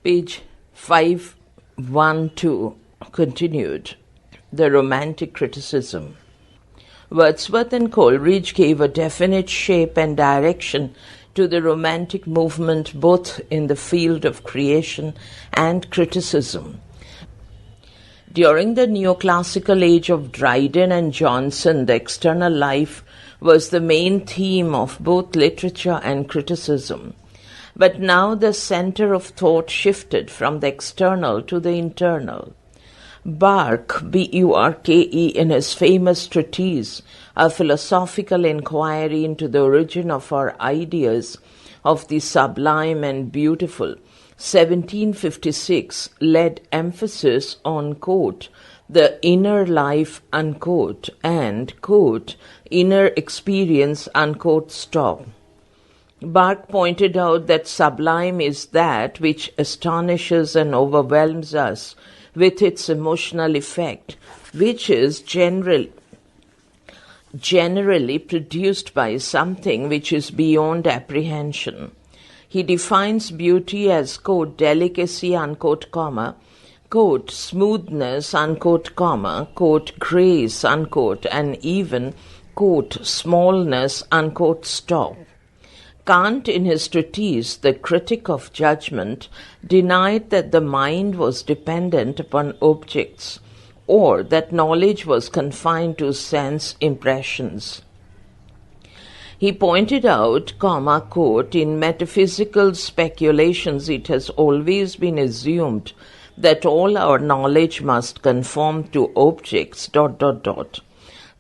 Page 512 continued. The Romantic Criticism. Wordsworth and Coleridge gave a definite shape and direction to the Romantic movement both in the field of creation and criticism. During the neoclassical age of Dryden and Johnson, the external life was the main theme of both literature and criticism. But now the center of thought shifted from the external to the internal. Burke, B-U-R-K-E, in his famous treatise, A Philosophical Inquiry into the Origin of Our Ideas of the Sublime and Beautiful, 1756, laid emphasis on, quote, the inner life, unquote, and, quote, inner experience, unquote, stop. Burke pointed out that sublime is that which astonishes and overwhelms us with its emotional effect, which is generally produced by something which is beyond apprehension. He defines beauty as, quote, delicacy, unquote, comma, quote, smoothness, unquote, comma, quote, grace, unquote, and even, quote, smallness, unquote, stop. Kant, in his treatise, The Critic of Judgment, denied that the mind was dependent upon objects, or that knowledge was confined to sense impressions. He pointed out, comma, quote, in metaphysical speculations it has always been assumed that all our knowledge must conform to objects, ...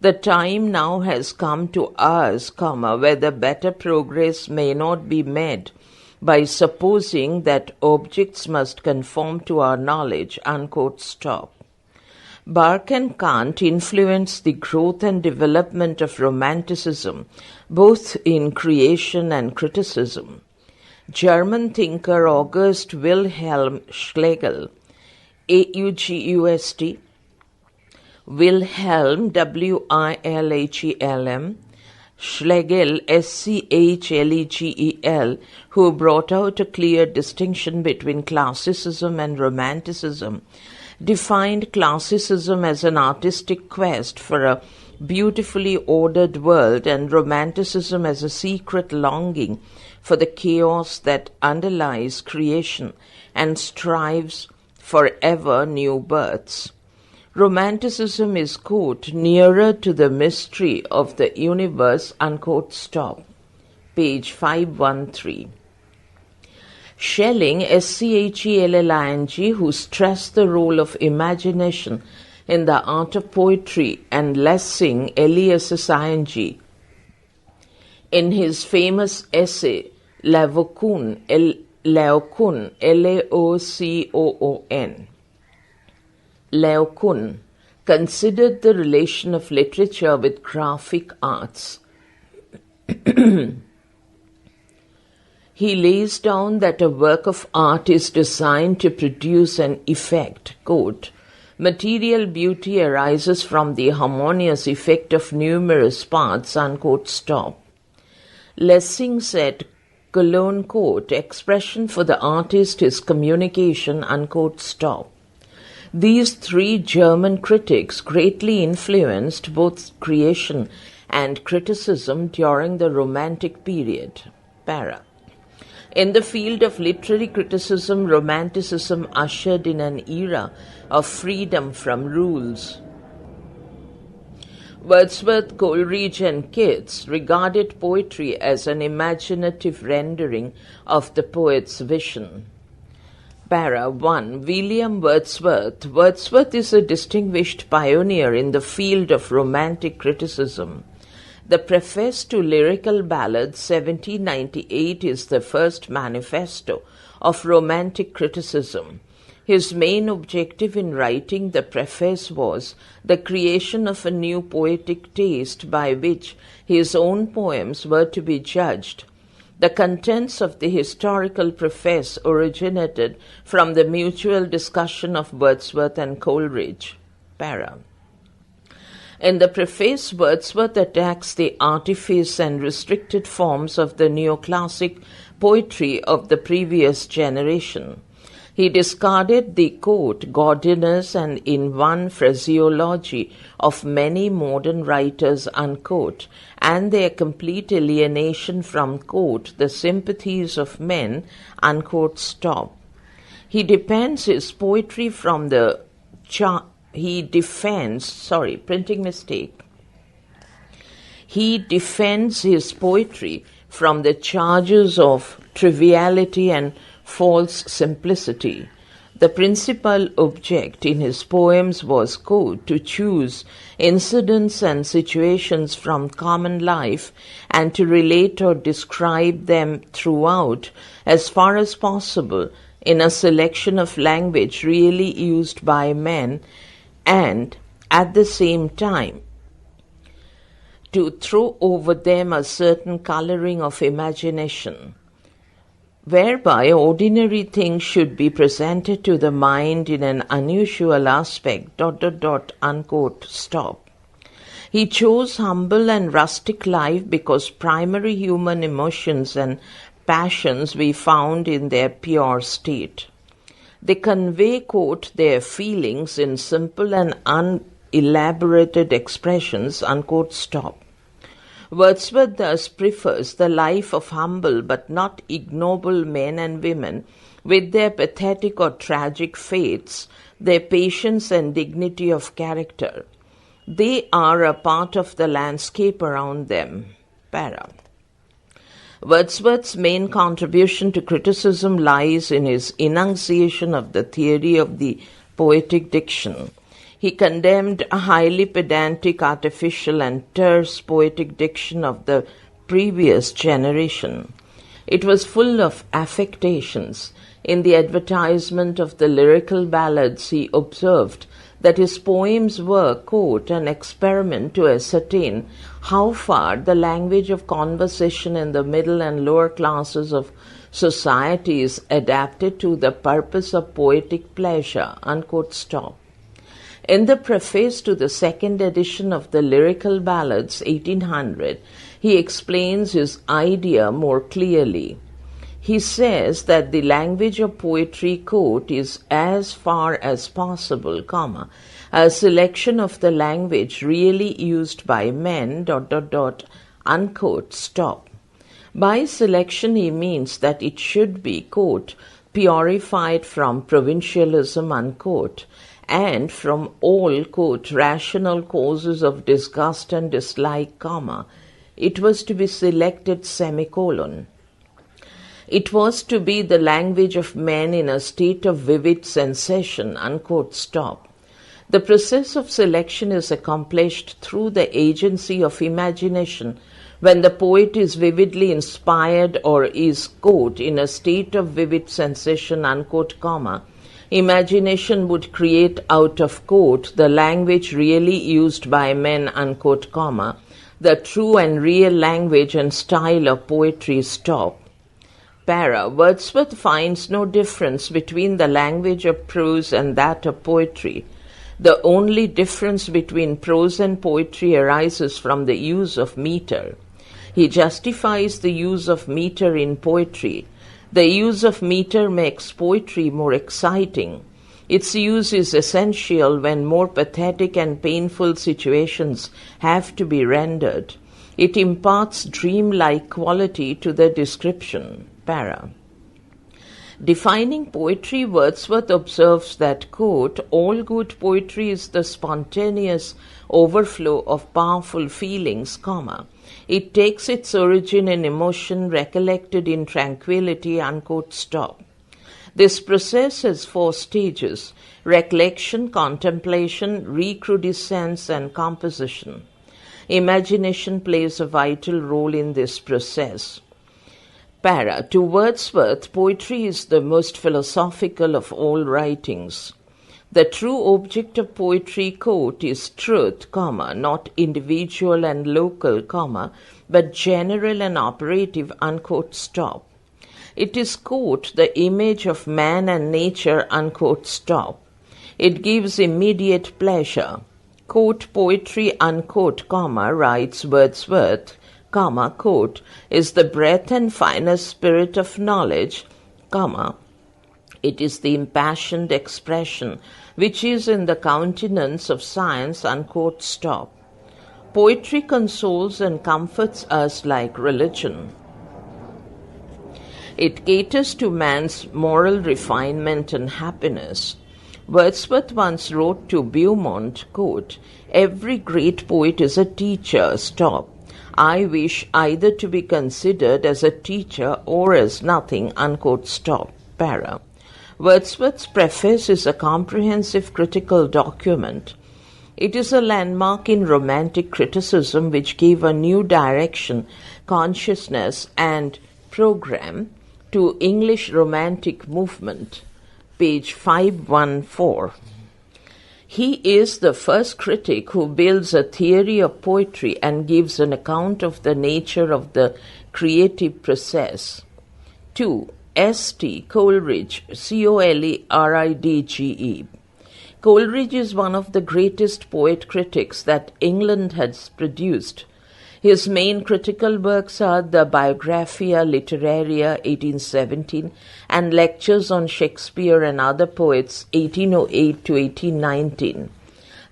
The time now has come to us, where the better progress may not be made by supposing that objects must conform to our knowledge, unquote, stop. Burke and Kant influenced the growth and development of Romanticism, both in creation and criticism. German thinker August Wilhelm Schlegel, A-U-G-U-S-T, Wilhelm, W-I-L-H-E-L-M, Schlegel, S-C-H-L-E-G-E-L, who brought out a clear distinction between classicism and Romanticism, defined classicism as an artistic quest for a beautifully ordered world and Romanticism as a secret longing for the chaos that underlies creation and strives for ever new births. Romanticism is, quote, nearer to the mystery of the universe, unquote, stop. Page 513. Schelling, S-C-H-E-L-L-I-N-G, who stressed the role of imagination in the art of poetry, and Lessing, L-E-S-S-I-N-G, in his famous essay, Laocoon, L-A-O-C-O-O-N. Laocoon considered the relation of literature with graphic arts. He lays down that a work of art is designed to produce an effect, quote, material beauty arises from the harmonious effect of numerous parts, unquote, stop. Lessing said, colon, quote, expression for the artist is communication, unquote, stop. These three German critics greatly influenced both creation and criticism during the Romantic period. Para. In the field of literary criticism, Romanticism ushered in an era of freedom from rules. Wordsworth, Coleridge, and Keats regarded poetry as an imaginative rendering of the poet's vision. Para 1. William Wordsworth. Wordsworth is a distinguished pioneer in the field of Romantic criticism. The preface to Lyrical Ballads, 1798, is the first manifesto of Romantic criticism. His main objective in writing the preface was the creation of a new poetic taste by which his own poems were to be judged. The contents of the historical preface originated from the mutual discussion of Wordsworth and Coleridge. Para. In the preface, Wordsworth attacks the artifice and restricted forms of the neoclassic poetry of the previous generation. He discarded the, quote, gaudiness and in one phraseology of many modern writers, unquote, and their complete alienation from, quote, the sympathies of men, unquote, stop. He defends his poetry from the He defends his poetry from the charges of triviality and false simplicity. The principal object in his poems was, quote, to choose incidents and situations from common life and to relate or describe them throughout, as far as possible, in a selection of language really used by men, and at the same time to throw over them a certain coloring of imagination, whereby ordinary things should be presented to the mind in an unusual aspect, unquote, stop. He chose humble and rustic life because primary human emotions and passions we found in their pure state. They convey, quote, their feelings in simple and unelaborated expressions, unquote, stop. Wordsworth thus prefers the life of humble but not ignoble men and women with their pathetic or tragic fates, their patience and dignity of character. They are a part of the landscape around them. Para. Wordsworth's main contribution to criticism lies in his enunciation of the theory of the poetic diction. He condemned a highly pedantic, artificial, and terse poetic diction of the previous generation. It was full of affectations. In the advertisement of the lyrical ballads, he observed that his poems were, quote, an experiment to ascertain how far the language of conversation in the middle and lower classes of society is adapted to the purpose of poetic pleasure, unquote, stop. In the preface to the second edition of the Lyrical Ballads, 1800, he explains his idea more clearly. He says that the language of poetry, quote, is as far as possible, a selection of the language really used by men, unquote, stop. By selection he means that it should be, quote, purified from provincialism, unquote, and from all, quote, rational causes of disgust and dislike, it was to be selected, semicolon. It was to be the language of men in a state of vivid sensation, unquote, stop. The process of selection is accomplished through the agency of imagination when the poet is vividly inspired or is, quote, in a state of vivid sensation, unquote, imagination would create out of, quote, the language really used by men, unquote, the true and real language and style of poetry, stop. Para. Wordsworth finds no difference between the language of prose and that of poetry. The only difference between prose and poetry arises from the use of meter. He justifies the use of meter in poetry. The use of meter makes poetry more exciting. Its use is essential when more pathetic and painful situations have to be rendered. It imparts dream-like quality to the description. Para. Defining poetry, Wordsworth observes that, quote, all good poetry is the spontaneous overflow of powerful feelings, it takes its origin in emotion recollected in tranquility, unquote, stop. This process has 4 stages: recollection, contemplation, recrudescence, and composition. Imagination plays a vital role in this process. Para. To Wordsworth, poetry is the most philosophical of all writings. The true object of poetry, quote, is truth, not individual and local, but general and operative, unquote, stop. It is, quote, the image of man and nature, unquote, stop. It gives immediate pleasure. Quote, poetry, unquote, writes Wordsworth, quote, is the breath and finest spirit of knowledge, It is the impassioned expression which is in the countenance of science, unquote, stop. Poetry consoles and comforts us like religion. It caters to man's moral refinement and happiness. Wordsworth once wrote to Beaumont, quote, "Every great poet is a teacher, stop. I wish either to be considered as a teacher or as nothing, unquote, stop, para." Wordsworth's preface is a comprehensive critical document. It is a landmark in romantic criticism which gave a new direction, consciousness, and program to English Romantic movement. Page 514. He is the first critic who builds a theory of poetry and gives an account of the nature of the creative process. 2. S.T. Coleridge, Coleridge. Coleridge is one of the greatest poet critics that England has produced. His main critical works are the Biographia Literaria 1817 and Lectures on Shakespeare and Other Poets 1808 to 1819.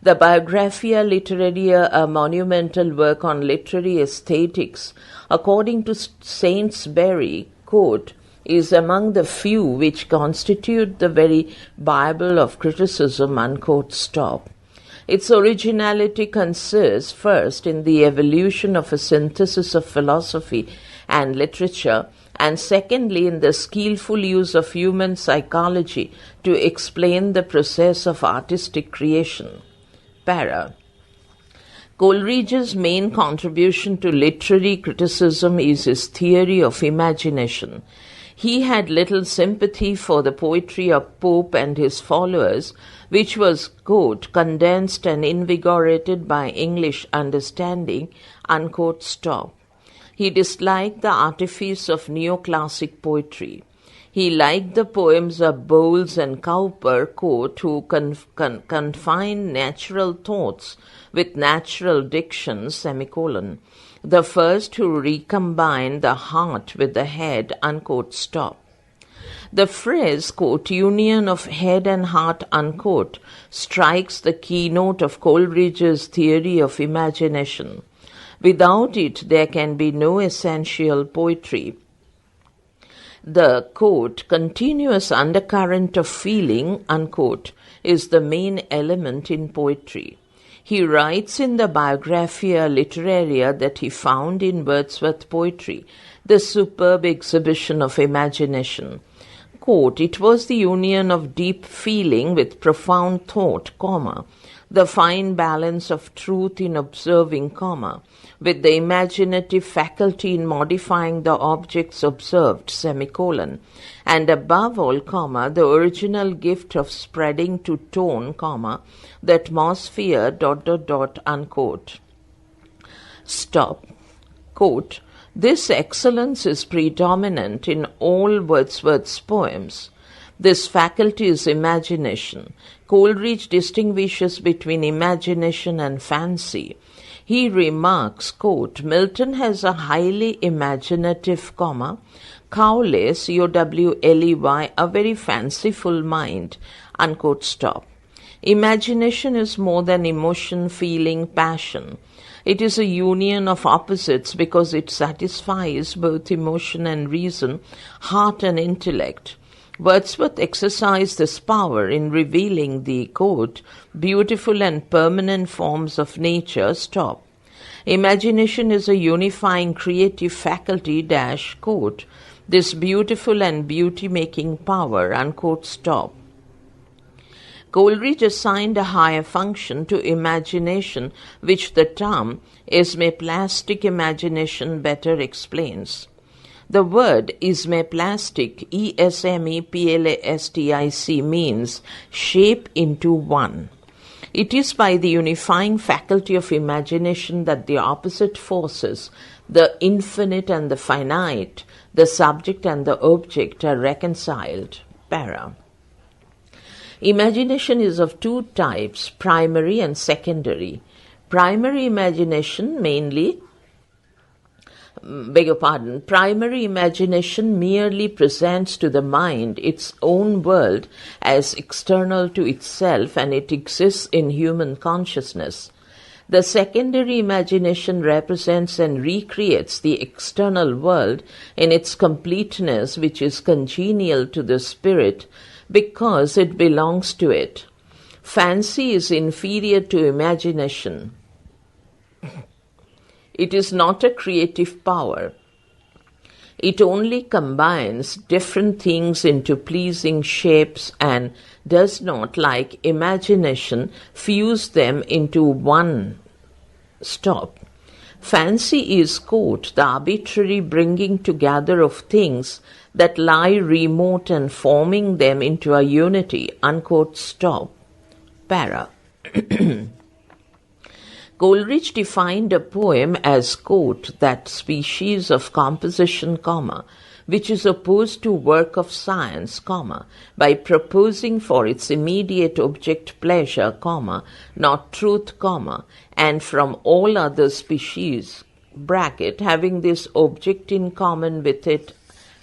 The Biographia Literaria, a monumental work on literary aesthetics, according to Saintsbury, quote, is among the few which constitute the very Bible of criticism, unquote, stop. Its originality consists first in the evolution of a synthesis of philosophy and literature, and secondly in the skillful use of human psychology to explain the process of artistic creation. Para. Coleridge's main contribution to literary criticism is his theory of imagination. He had little sympathy for the poetry of Pope and his followers, which was, quote, condensed and invigorated by English understanding, unquote, stop. He disliked the artifice of neoclassic poetry. He liked the poems of Bowles and Cowper, quote, who confine natural thoughts with natural diction, semicolon. The first who recombined the heart with the head, unquote, stop. The phrase, quote, union of head and heart, unquote, strikes the keynote of Coleridge's theory of imagination. Without it, there can be no essential poetry. The, quote, continuous undercurrent of feeling, unquote, is the main element in poetry. He writes in the Biographia Literaria that he found in Wordsworth poetry the superb exhibition of imagination. Quote, it was the union of deep feeling with profound thought, comma, the fine balance of truth in observing, comma, with the imaginative faculty in modifying the objects observed, semicolon, and above all, comma, the original gift of spreading to tone, comma, the atmosphere, unquote. Stop. Quote, this excellence is predominant in all Wordsworth's poems. This faculty is imagination. Coleridge distinguishes between imagination and fancy. He remarks, quote, Milton has a highly imaginative, comma, Cowley, Cowley, a very fanciful mind, unquote, stop. Imagination is more than emotion, feeling, passion. It is a union of opposites because it satisfies both emotion and reason, heart and intellect. Wordsworth exercised this power in revealing the, quote, beautiful and permanent forms of nature, stop. Imagination is a unifying creative faculty, quote, this beautiful and beauty-making power, unquote, stop. Coleridge assigned a higher function to imagination, which the term esmeplastic imagination better explains. The word esmeplastic, esmeplastic, means shape into one. It is by the unifying faculty of imagination that the opposite forces, the infinite and the finite, the subject and the object, are reconciled. Para. Imagination is of two types, primary and secondary. Primary imagination mainly beg your pardon, primary imagination merely presents to the mind its own world as external to itself, and it exists in human consciousness. The secondary imagination represents and recreates the external world in its completeness, which is congenial to the spirit because it belongs to it. Fancy is inferior to imagination. It is not a creative power. It only combines different things into pleasing shapes and does not, like imagination, fuse them into one stop. Fancy is, quote, the arbitrary bringing together of things that lie remote and forming them into a unity, unquote, stop. Para. Coleridge defined a poem as, quote, that species of composition, comma, which is opposed to work of science, comma, by proposing for its immediate object pleasure, comma, not truth, comma, and from all other species, bracket, having this object in common with it,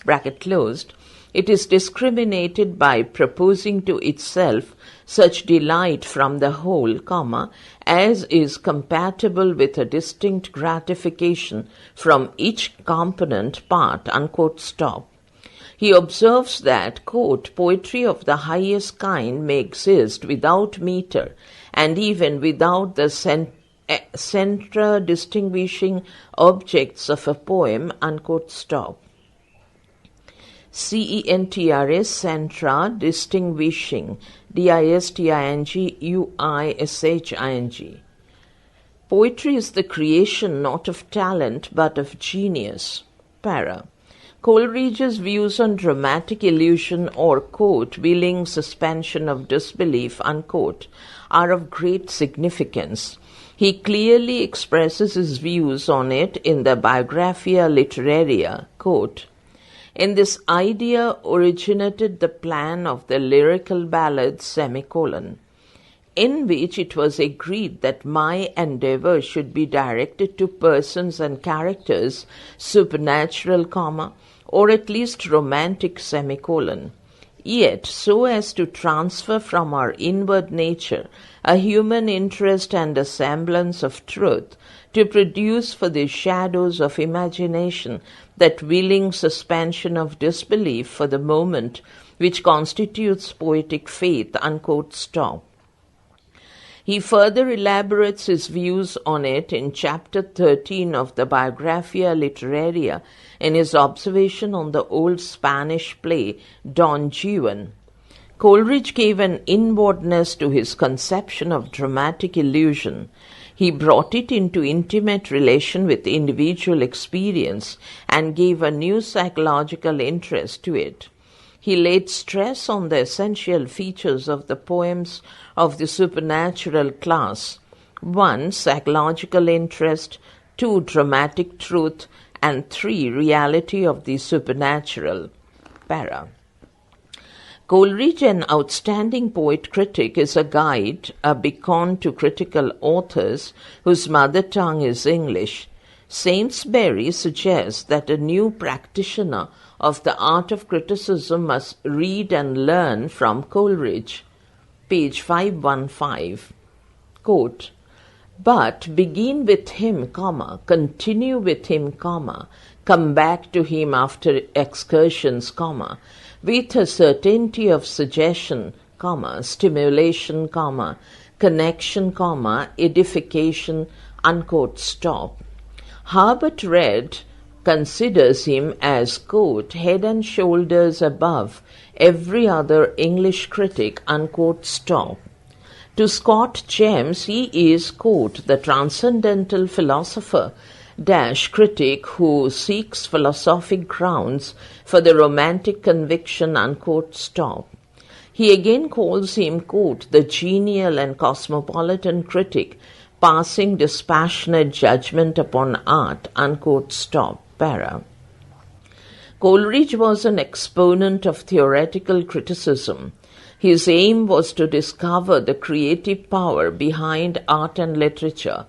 bracket closed, it is discriminated by proposing to itself such delight from the whole, comma, as is compatible with a distinct gratification from each component part, unquote, stop. He observes that, quote, poetry of the highest kind may exist without meter and even without the centra distinguishing objects of a poem, unquote, stop. CENTRA, centra, distinguishing, DISTINGUISHING. Poetry is the creation not of talent but of genius. Para. Coleridge's views on dramatic illusion or, quote, willing suspension of disbelief, unquote, are of great significance. He clearly expresses his views on it in the Biographia Literaria, quote, in this idea originated the plan of the lyrical ballad, semicolon, in which it was agreed that my endeavor should be directed to persons and characters supernatural, comma, or at least romantic, semicolon, yet so as to transfer from our inward nature a human interest and a semblance of truth, to produce for the shadows of imagination that willing suspension of disbelief for the moment which constitutes poetic faith, unquote, stop. He further elaborates his views on it in chapter 13 of the Biographia Literaria in his observation on the old Spanish play Don Juan. Coleridge gave an inwardness to his conception of dramatic illusion. He brought it into intimate relation with individual experience and gave a new psychological interest to it. He laid stress on the essential features of the poems of the supernatural class: 1. Psychological interest, 2. Dramatic truth, and 3. Reality of the supernatural. Para. Coleridge, an outstanding poet-critic, is a guide, a beacon to critical authors whose mother tongue is English. Sainsbury suggests that a new practitioner of the art of criticism must read and learn from Coleridge. Page 515. Quote, but begin with him, comma, continue with him, comma, come back to him after excursions, comma, with a certainty of suggestion, comma, stimulation, comma, connection, comma, edification, unquote, stop. Herbert Read considers him as, quote, head and shoulders above every other English critic, unquote, stop. To Scott James, he is, quote, the transcendental philosopher dash critic who seeks philosophic grounds for the romantic conviction, unquote, stop. He again calls him, quote, the genial and cosmopolitan critic passing dispassionate judgment upon art, unquote, stop. Para. Coleridge was an exponent of theoretical criticism. His aim was to discover the creative power behind art and literature.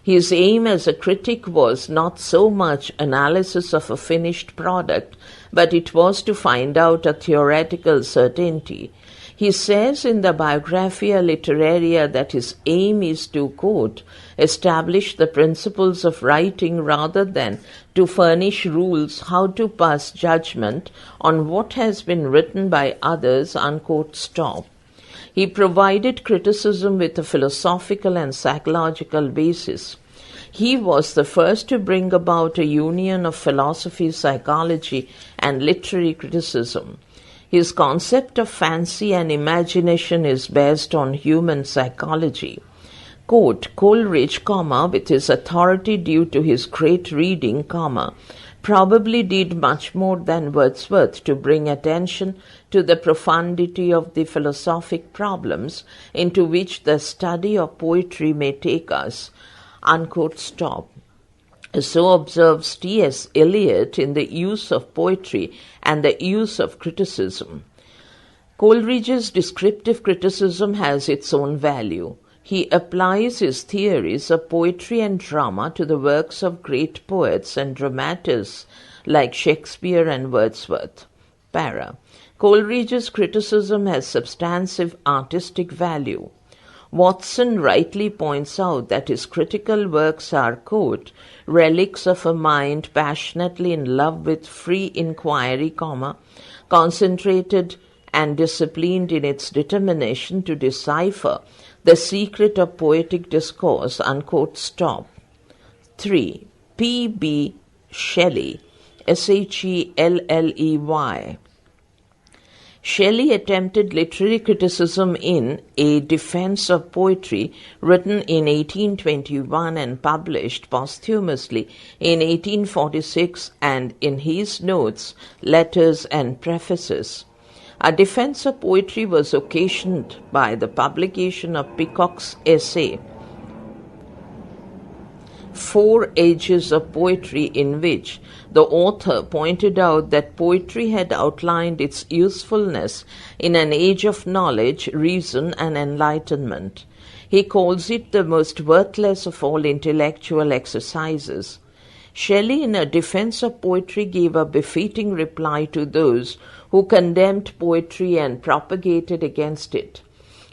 His aim as a critic was not so much analysis of a finished product, but it was to find out a theoretical certainty. He says in the Biographia Literaria that his aim is to, quote, establish the principles of writing rather than to furnish rules how to pass judgment on what has been written by others, unquote, stop. He provided criticism with a philosophical and psychological basis. He was the first to bring about a union of philosophy, psychology, and literary criticism. His concept of fancy and imagination is based on human psychology. Quote, Coleridge, with his authority due to his great reading, probably did much more than Wordsworth to bring attention to the profundity of the philosophic problems into which the study of poetry may take us, unquote, stop. So observes T.S. Eliot in the use of poetry and the use of criticism. Coleridge's descriptive criticism has its own value. He applies his theories of poetry and drama to the works of great poets and dramatists like Shakespeare and Wordsworth. Para. Coleridge's criticism has substantive artistic value. Watson rightly points out that his critical works are, quote, relics of a mind passionately in love with free inquiry, concentrated and disciplined in its determination to decipher the secret of poetic discourse, unquote, stop. 3. P. B. Shelley, Shelley. Shelley attempted literary criticism in A Defense of Poetry, written in 1821 and published posthumously in 1846, and in his notes, letters, and prefaces. A defense of poetry was occasioned by the publication of Peacock's essay, 4 Ages of Poetry, in which the author pointed out that poetry had outlined its usefulness in an age of knowledge, reason, and enlightenment. He calls it the most worthless of all intellectual exercises. Shelley, in A Defense of Poetry, gave a befitting reply to those who condemned poetry and propagated against it.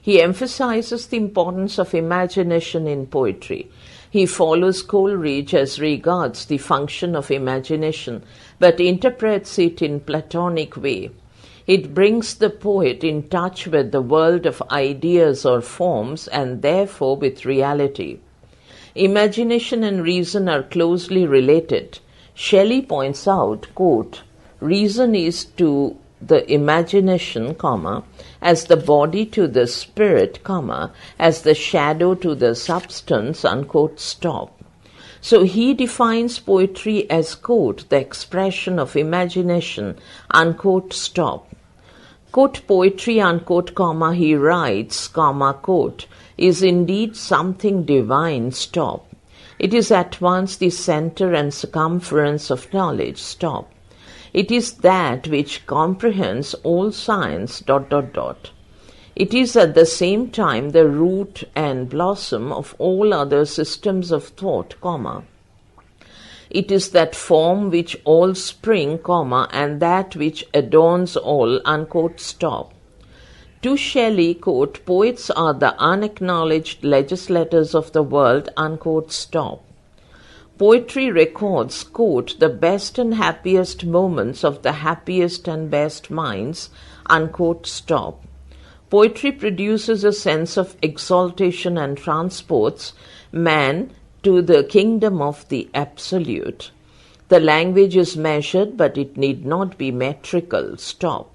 He emphasizes the importance of imagination in poetry. He follows Coleridge as regards the function of imagination, but interprets it in Platonic way. It brings the poet in touch with the world of ideas or forms, and therefore with reality. Imagination and reason are closely related. Shelley points out, quote, reason is to the imagination, as the body to the spirit, as the shadow to the substance, unquote, stop. So he defines poetry as, quote, the expression of imagination, unquote, stop. Quote, poetry, unquote, he writes, quote, is indeed something divine, stop. It is at once the center and circumference of knowledge, stop. It is that which comprehends all science, It is at the same time the root and blossom of all other systems of thought, It is that form which all spring, and that which adorns all, unquote, stop. To Shelley, quote, poets are the unacknowledged legislators of the world, unquote, stop. Poetry records, quote, the best and happiest moments of the happiest and best minds, unquote, stop. Poetry produces a sense of exaltation and transports man to the kingdom of the absolute. The language is measured, but it need not be metrical, stop.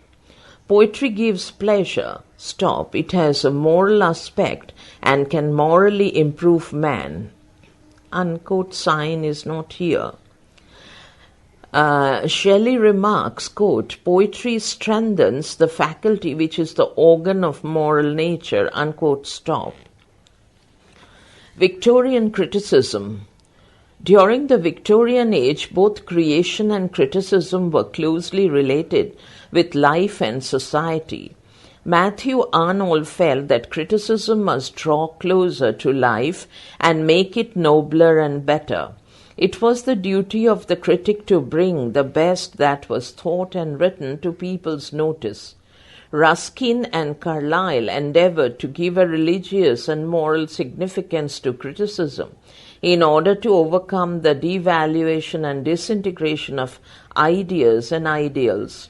Poetry gives pleasure, stop. It has a moral aspect and can morally improve man. Unquote, sign is not here. Shelley remarks, quote, poetry strengthens the faculty which is the organ of moral nature, unquote, stop. Victorian criticism. During the Victorian age, both creation and criticism were closely related with life and society. Matthew Arnold felt that criticism must draw closer to life and make it nobler and better. It was the duty of the critic to bring the best that was thought and written to people's notice. Ruskin and Carlyle endeavored to give a religious and moral significance to criticism in order to overcome the devaluation and disintegration of ideas and ideals.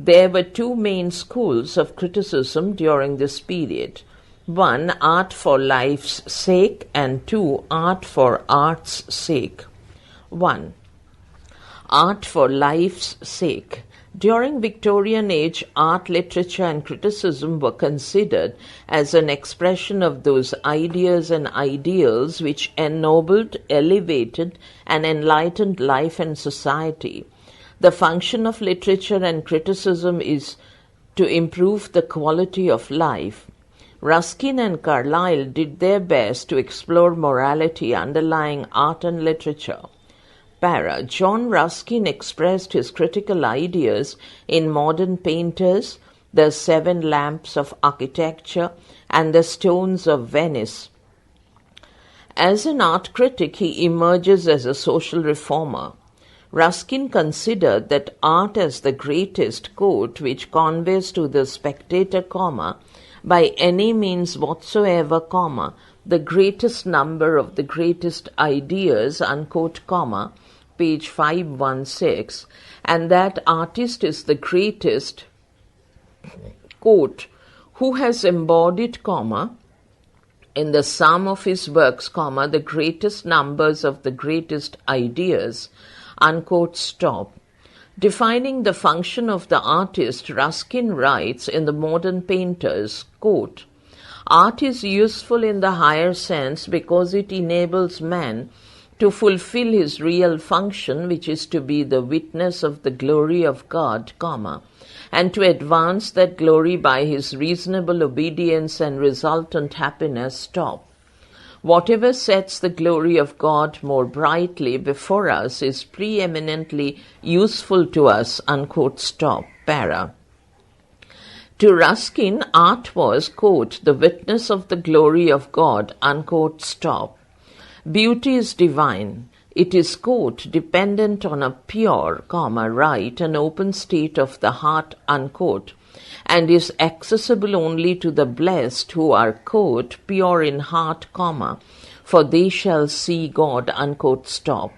There were two main schools of criticism during this period. One, art for life's sake, and two, art for art's sake. 1. Art for life's sake. During Victorian age, art, literature, and criticism were considered as an expression of those ideas and ideals which ennobled, elevated, and enlightened life and society. The function of literature and criticism is to improve the quality of life. Ruskin and Carlyle did their best to explore morality underlying art and literature. Para. John Ruskin expressed his critical ideas in Modern Painters, The Seven Lamps of Architecture, and The Stones of Venice. As an art critic, he emerges as a social reformer. Ruskin considered that art as the greatest quote which conveys to the spectator, by any means whatsoever, the greatest number of the greatest ideas, unquote, page 516, and that artist is the greatest, quote, who has embodied, in the sum of his works, the greatest numbers of the greatest ideas, unquote, stop. Defining the function of the artist, Ruskin writes in the Modern Painters, quote, art is useful in the higher sense because it enables man to fulfill his real function, which is to be the witness of the glory of God, and to advance that glory by his reasonable obedience and resultant happiness, stop. Whatever sets the glory of God more brightly before us is preeminently useful to us, unquote, stop, para. To Ruskin, art was, quote, the witness of the glory of God, unquote, stop. Beauty is divine. It is, quote, dependent on a pure, right and open state of the heart, unquote, and is accessible only to the blessed who are, quote, pure in heart, for they shall see God, unquote, stop.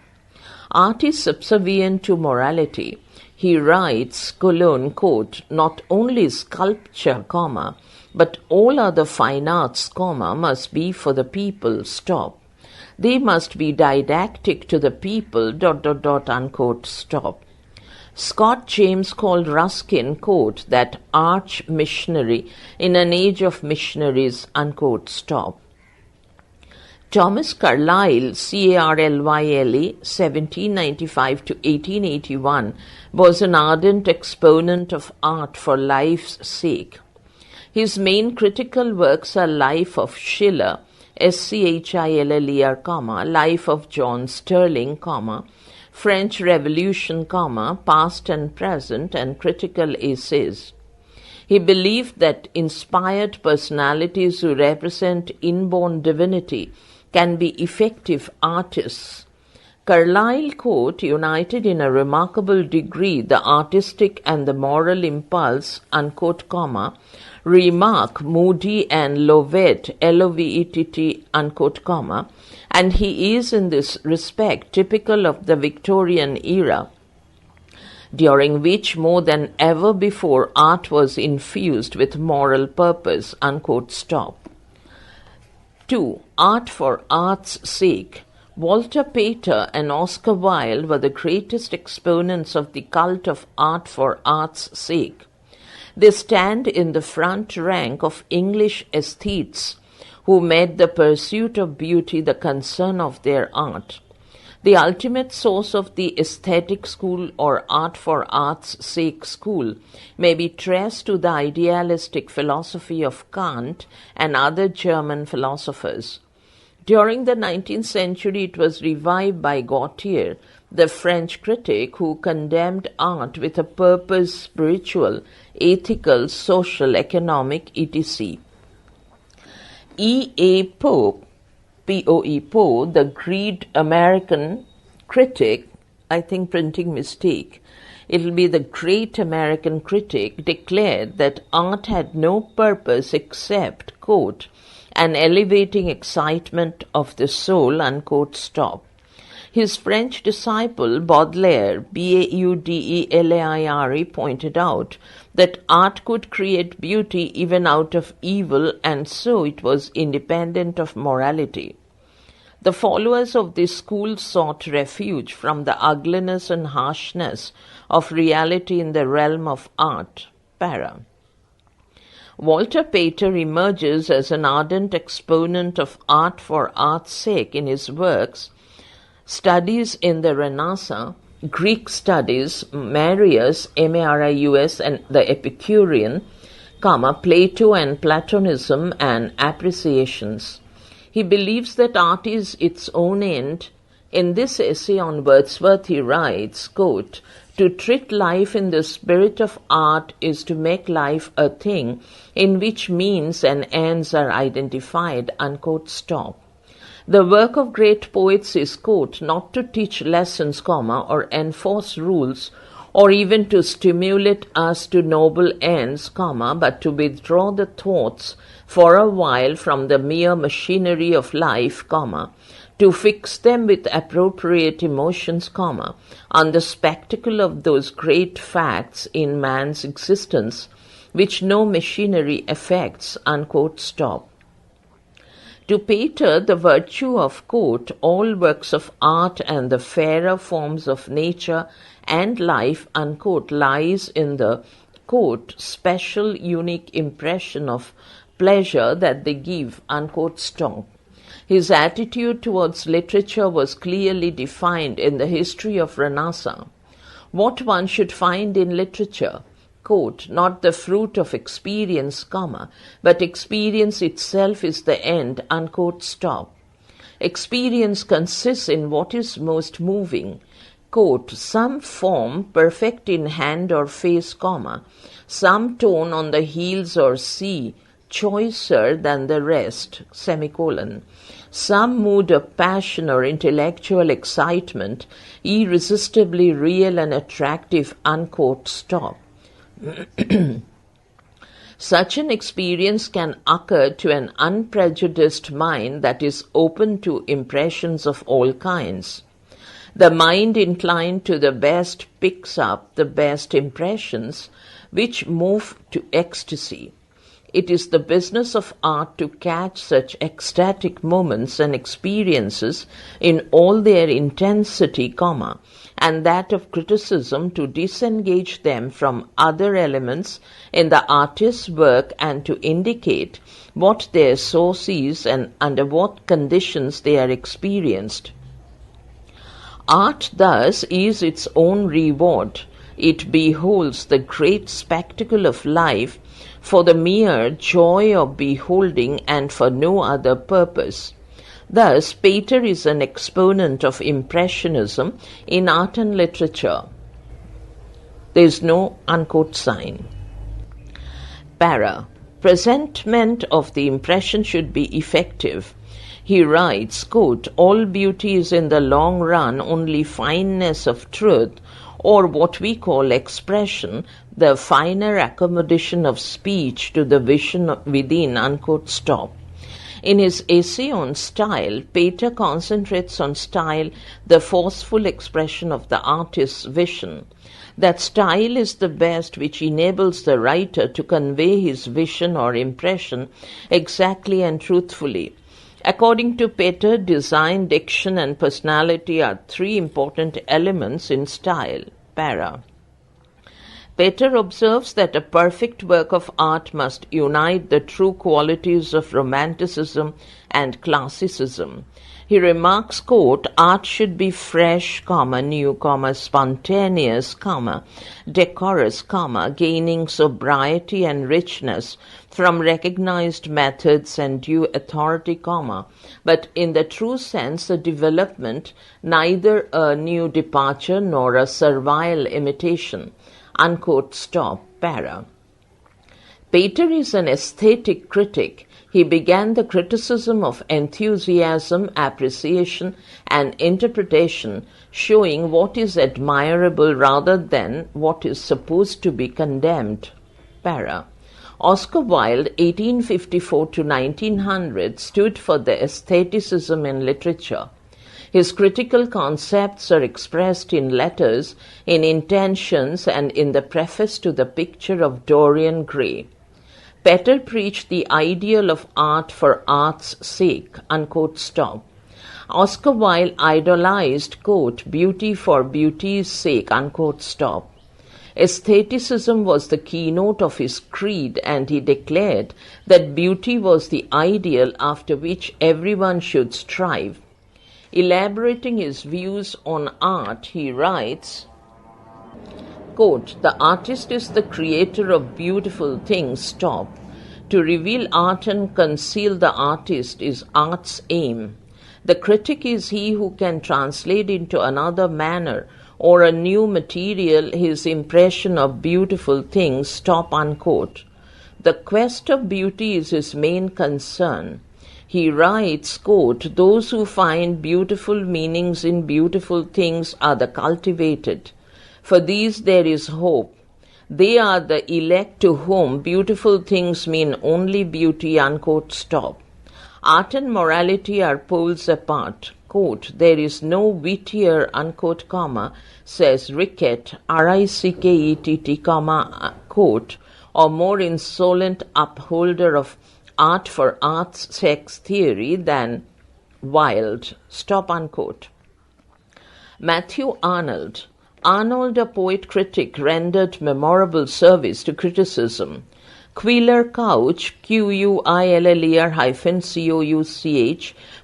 Art is subservient to morality. He writes, quote, not only sculpture, but all other fine arts, must be for the people, stop. They must be didactic to the people, unquote, stop. Scott James called Ruskin, quote, that arch missionary in an age of missionaries, unquote, stop. Thomas Carlyle, Carlyle, 1795 to 1881, was an ardent exponent of art for life's sake. His main critical works are Life of Schiller, Schiller, Life of John Sterling, French Revolution, Past and Present, and Critical Essays. He believed that inspired personalities who represent inborn divinity can be effective artists. Carlyle, quote, united in a remarkable degree the artistic and the moral impulse, unquote, remark Moody and Lovett, Lovett, unquote, and he is in this respect typical of the Victorian era, during which more than ever before art was infused with moral purpose, unquote, stop. 2. Art for art's sake. Walter Pater and Oscar Wilde were the greatest exponents of the cult of art for art's sake. They stand in the front rank of English aesthetes who made the pursuit of beauty the concern of their art. The ultimate source of the aesthetic school or art for art's sake school may be traced to the idealistic philosophy of Kant and other German philosophers. During the 19th century, it was revived by Gautier, the French critic who condemned art with a purpose spiritual, ethical, social, economic, etc. E. A. Poe, P-O-E Poe, the great American critic, I think printing mistake, it'll be the great American critic, declared that art had no purpose except, quote, an elevating excitement of the soul, unquote, stop. His French disciple Baudelaire, Baudelaire, pointed out that art could create beauty even out of evil, and so it was independent of morality. The followers of this school sought refuge from the ugliness and harshness of reality in the realm of art. Para. Walter Pater emerges as an ardent exponent of art for art's sake in his works Studies in the Renaissance, Greek Studies, Marius, M-A-R-I-U-S, and the Epicurean, Plato and Platonism, and Appreciations. He believes that art is its own end. In this essay on Wordsworth he writes, quote, to treat life in the spirit of art is to make life a thing in which means and ends are identified, unquote, stop. The work of great poets is, quote, not to teach lessons, or enforce rules, or even to stimulate us to noble ends, but to withdraw the thoughts for a while from the mere machinery of life, to fix them with appropriate emotions, on the spectacle of those great facts in man's existence, which no machinery affects, unquote, stop. To Pater, the virtue of, quote, all works of art and the fairer forms of nature and life, unquote, lies in the, quote, special unique impression of pleasure that they give, unquote, stop. His attitude towards literature was clearly defined in the history of Renaissance. What one should find in literature, quote, not the fruit of experience, but experience itself is the end, unquote, stop. Experience consists in what is most moving, quote, some form perfect in hand or face, some tone on the heels or sea, choicer than the rest, semicolon. Some mood of passion or intellectual excitement, irresistibly real and attractive, unquote, stop. Such an experience can occur to an unprejudiced mind that is open to impressions of all kinds. The mind inclined to the best picks up the best impressions, which move to ecstasy. It is the business of art to catch such ecstatic moments and experiences in all their intensity, and that of criticism to disengage them from other elements in the artist's work and to indicate what their source is and under what conditions they are experienced. Art thus is its own reward. It beholds the great spectacle of life for the mere joy of beholding and for no other purpose. Thus, Pater is an exponent of Impressionism in art and literature. There is no unquote sign. Para. Presentment of the impression should be effective. He writes, quote, all beauty is in the long run only fineness of truth, or what we call expression, the finer accommodation of speech to the vision within, unquote, stop. In his essay on style, Pater concentrates on style, the forceful expression of the artist's vision. That style is the best which enables the writer to convey his vision or impression exactly and truthfully. According to Pater, design, diction, and personality are three important elements in style. Para. Pater observes that a perfect work of art must unite the true qualities of Romanticism and Classicism. He remarks, quote, art should be fresh, new, spontaneous, decorous, gaining sobriety and richness from recognized methods and due authority, but in the true sense a development, neither a new departure nor a servile imitation, unquote, stop, para. Pater is an aesthetic critic. He began the criticism of enthusiasm, appreciation, and interpretation, showing what is admirable rather than what is supposed to be condemned. Para. Oscar Wilde, 1854 to 1900, stood for the aestheticism in literature. His critical concepts are expressed in letters, in intentions, and in the preface to the picture of Dorian Gray. Pater preached the ideal of art for art's sake, unquote, stop. Oscar Wilde idolized, quote, beauty for beauty's sake, unquote, stop. Aestheticism was the keynote of his creed, and he declared that beauty was the ideal after which everyone should strive. Elaborating his views on art, he writes, quote, the artist is the creator of beautiful things, stop. To reveal art and conceal the artist is art's aim. The critic is he who can translate into another manner or a new material his impression of beautiful things, stop, unquote. The quest of beauty is his main concern. He writes, quote, those who find beautiful meanings in beautiful things are the cultivated. For these there is hope. They are the elect to whom beautiful things mean only beauty, unquote, stop. Art and morality are poles apart. Quote, there is no wittier, unquote, says Rickett, R-I-C-K-E-T-T, quote, or more insolent upholder of art for art's sex theory than Wilde, stop, unquote. Matthew Arnold, a poet-critic, rendered memorable service to criticism. Quiller Couch, Quiller-Couch,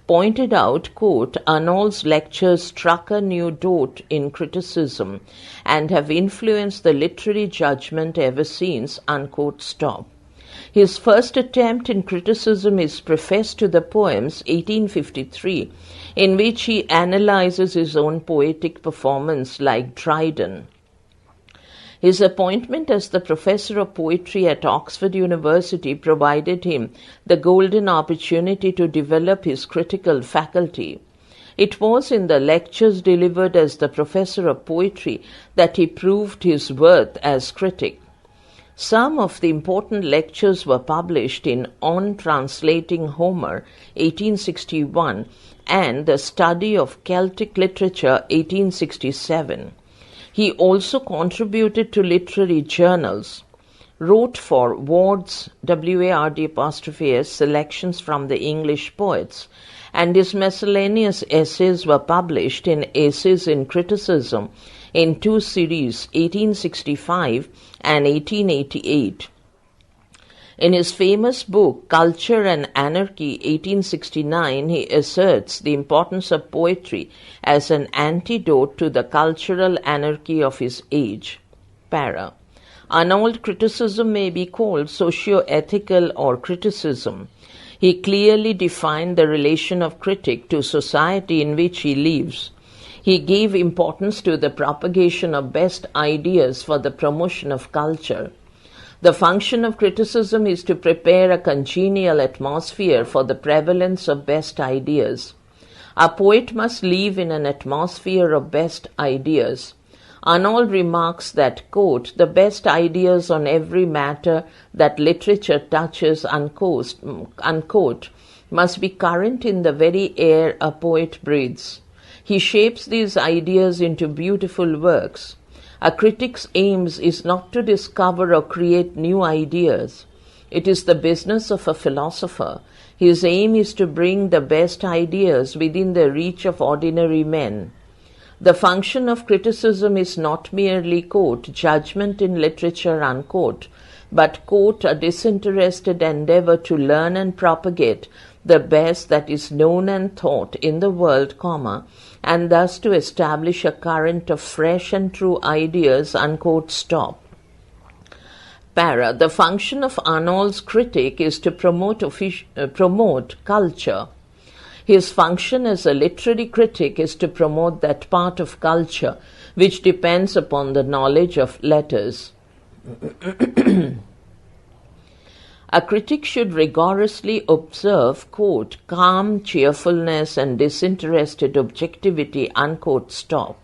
pointed out, quote, Arnold's lectures struck a new note in criticism and have influenced the literary judgment ever since, unquote, stop. His first attempt in criticism is prefaced to the poems 1853, in which he analyzes his own poetic performance like Dryden. His appointment as the professor of poetry at Oxford University provided him the golden opportunity to develop his critical faculty. It was in the lectures delivered as the professor of poetry that he proved his worth as critic. Some of the important lectures were published in On Translating Homer, 1861, and The Study of Celtic Literature, 1867. He also contributed to literary journals, wrote for Ward's, W-A-R-D', selections from the English poets, and his miscellaneous essays were published in Essays in Criticism in two series, 1865 and 1888. In his famous book, Culture and Anarchy, 1869, he asserts the importance of poetry as an antidote to the cultural anarchy of his age. Para. Arnold criticism may be called socio-ethical or criticism. He clearly defined the relation of critic to society in which he lives. He gave importance to the propagation of best ideas for the promotion of culture. The function of criticism is to prepare a congenial atmosphere for the prevalence of best ideas. A poet must live in an atmosphere of best ideas. Arnold remarks that, quote, the best ideas on every matter that literature touches, unquote, must be current in the very air a poet breathes. He shapes these ideas into beautiful works. A critic's aim is not to discover or create new ideas. It is the business of a philosopher. His aim is to bring the best ideas within the reach of ordinary men. The function of criticism is not merely, quote, judgment in literature, unquote, but, quote, a disinterested endeavor to learn and propagate the best that is known and thought in the world, comma, and thus to establish a current of fresh and true ideas, unquote, stop. Para. The function of Arnold's critic is to promote culture. His function as a literary critic is to promote that part of culture which depends upon the knowledge of letters. A critic should rigorously observe, quote, calm cheerfulness and disinterested objectivity, unquote, stop.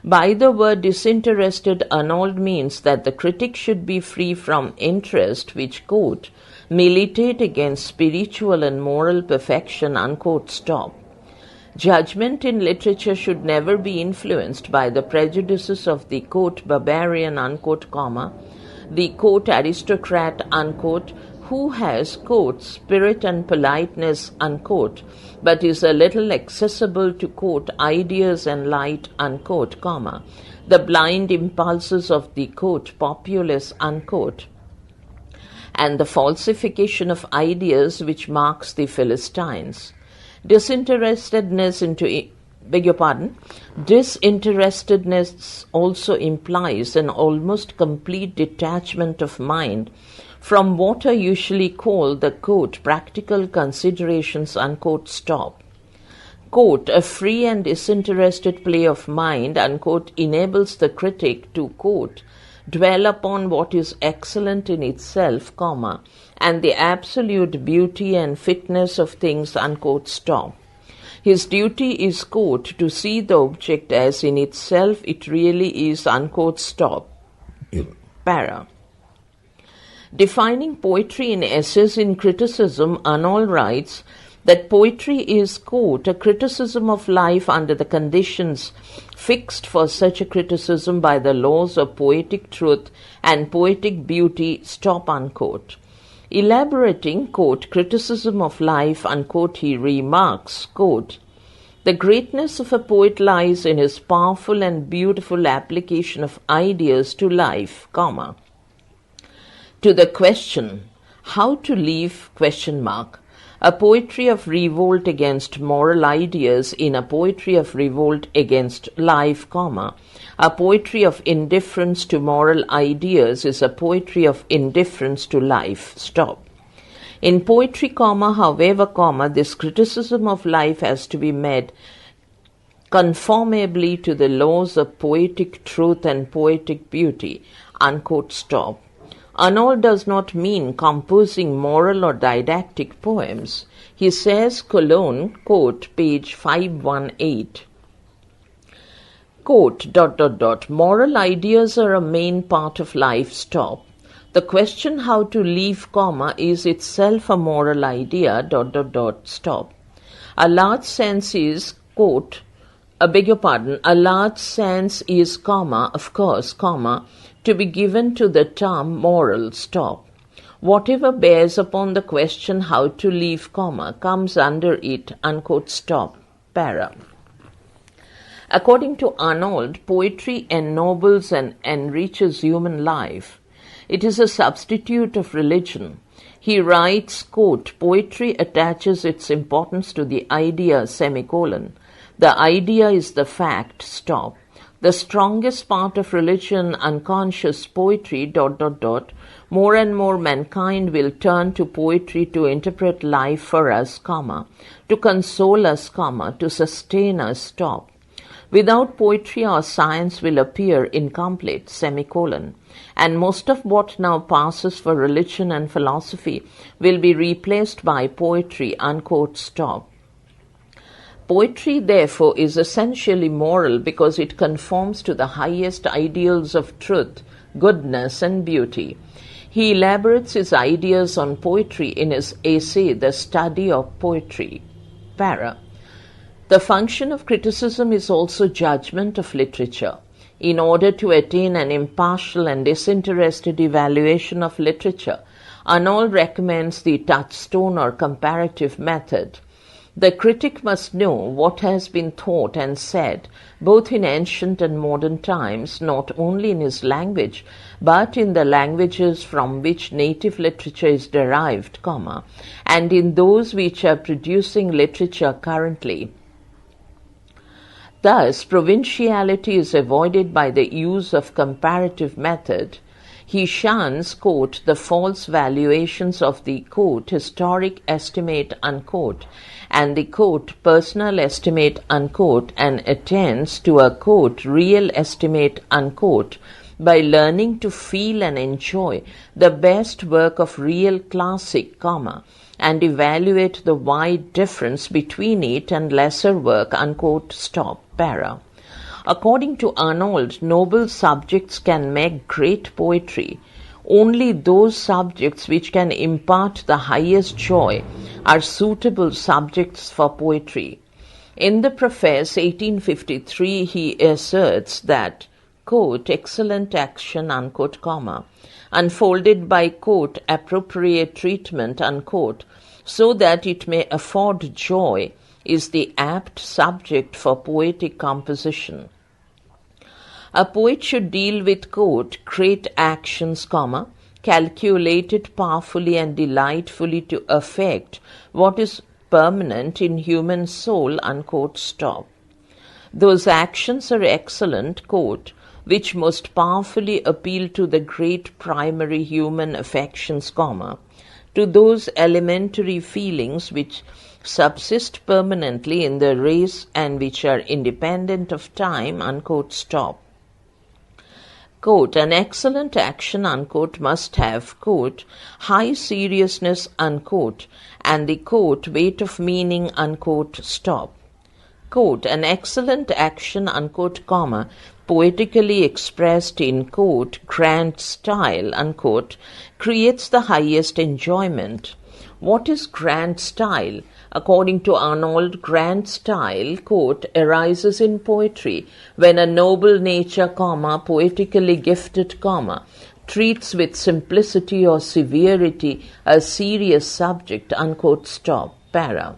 By the word disinterested, Arnold means that the critic should be free from interest which, quote, militate against spiritual and moral perfection, unquote, stop. Judgment in literature should never be influenced by the prejudices of the, quote, barbarian, unquote, comma, the, quote, aristocrat, unquote, who has, quote, spirit and politeness, unquote, but is a little accessible to, quote, ideas and light, unquote, comma, the blind impulses of the, quote, populace, unquote, and the falsification of ideas which marks the Philistines. Disinterestedness also implies an almost complete detachment of mind from what are usually called the, quote, practical considerations, unquote, stop. Quote, a free and disinterested play of mind, unquote, enables the critic to, quote, dwell upon what is excellent in itself, comma, and the absolute beauty and fitness of things, unquote, stop. His duty is, quote, to see the object as in itself it really is, unquote, stop. Para. Defining poetry in Essays in Criticism, Arnold writes that poetry is, quote, a criticism of life under the conditions fixed for such a criticism by the laws of poetic truth and poetic beauty, stop, unquote. Elaborating, quote, criticism of life, unquote, he remarks, quote, the greatness of a poet lies in his powerful and beautiful application of ideas to life, comma. To the question, how to live, question mark, a poetry of revolt against moral ideas in a poetry of revolt against life, comma, a poetry of indifference to moral ideas is a poetry of indifference to life, stop. In poetry, comma, however, comma, this criticism of life has to be made conformably to the laws of poetic truth and poetic beauty, unquote, stop. Arnold does not mean composing moral or didactic poems. He says, Cologne, quote, page 518, quote, moral ideas are a main part of life, stop. The question how to live, comma, is itself a moral idea, stop. A large sense is, quote, a large sense is, comma, of course, comma, to be given to the term moral, stop. Whatever bears upon the question how to live, comma, comes under it, unquote, stop. Para. According to Arnold, poetry ennobles and enriches human life. It is a substitute of religion. He writes, quote, poetry attaches its importance to the idea, semicolon. The idea is the fact, stop. The strongest part of religion, unconscious poetry, more and more mankind will turn to poetry to interpret life for us, comma, to console us, comma, to sustain us, stop. Without poetry, our science will appear incomplete, semicolon, and most of what now passes for religion and philosophy will be replaced by poetry, unquote, stop. Poetry, therefore, is essentially moral because it conforms to the highest ideals of truth, goodness, and beauty. He elaborates his ideas on poetry in his essay, The Study of Poetry. Para. The function of criticism is also judgment of literature. In order to attain an impartial and disinterested evaluation of literature, Arnold recommends the touchstone or comparative method. The critic must know what has been thought and said, both in ancient and modern times, not only in his language, but in the languages from which native literature is derived, and in those which are producing literature currently. Thus, provinciality is avoided by the use of comparative method. He shuns, quote, the false valuations of the, quote, historic estimate, unquote, and the, quote, personal estimate, unquote, and attends to a, quote, real estimate, unquote, by learning to feel and enjoy the best work of real classic, and evaluate the wide difference between it and lesser work, unquote, stop, para. According to Arnold, noble subjects can make great poetry. Only those subjects which can impart the highest joy are suitable subjects for poetry. In the Preface, 1853, he asserts that, quote, excellent action, unquote, unfolded by, quote, appropriate treatment, unquote, so that it may afford joy, is the apt subject for poetic composition. A poet should deal with, quote, great actions, calculated powerfully and delightfully to affect what is permanent in human soul, unquote, stop. Those actions are excellent, quote, which most powerfully appeal to the great primary human affections, to those elementary feelings which subsist permanently in the race and which are independent of time, unquote, stop. Quote, an excellent action, unquote, must have, quote, high seriousness, unquote, and the, quote, weight of meaning, unquote, stop. Quote, an excellent action, unquote, poetically expressed in, quote, grand style, unquote, creates the highest enjoyment. What is grand style? According to Arnold, grand style, quote, arises in poetry when a noble nature, poetically gifted, treats with simplicity or severity a serious subject, unquote, stop, para.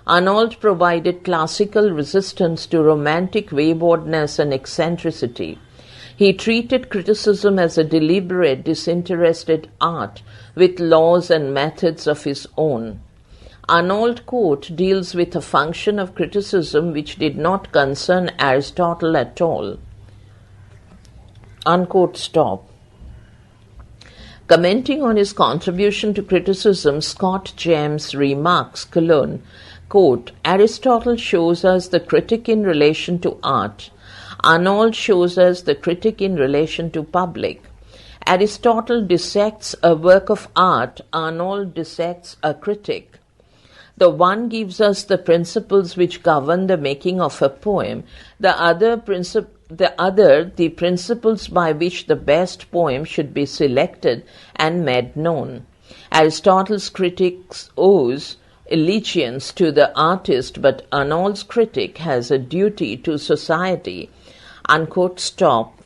Arnold provided classical resistance to romantic waywardness and eccentricity. He treated criticism as a deliberate, disinterested art with laws and methods of his own. Arnold, quote, deals with a function of criticism which did not concern Aristotle at all, unquote, stop. Commenting on his contribution to criticism, Scott James remarks, Cologne, quote, Aristotle shows us the critic in relation to art. Arnold shows us the critic in relation to public. Aristotle dissects a work of art. Arnold dissects a critic. The one gives us the principles which govern the making of a poem, the other the principles by which the best poem should be selected and made known. Aristotle's critic owes allegiance to the artist, but Arnold's critic has a duty to society, unquote, stop,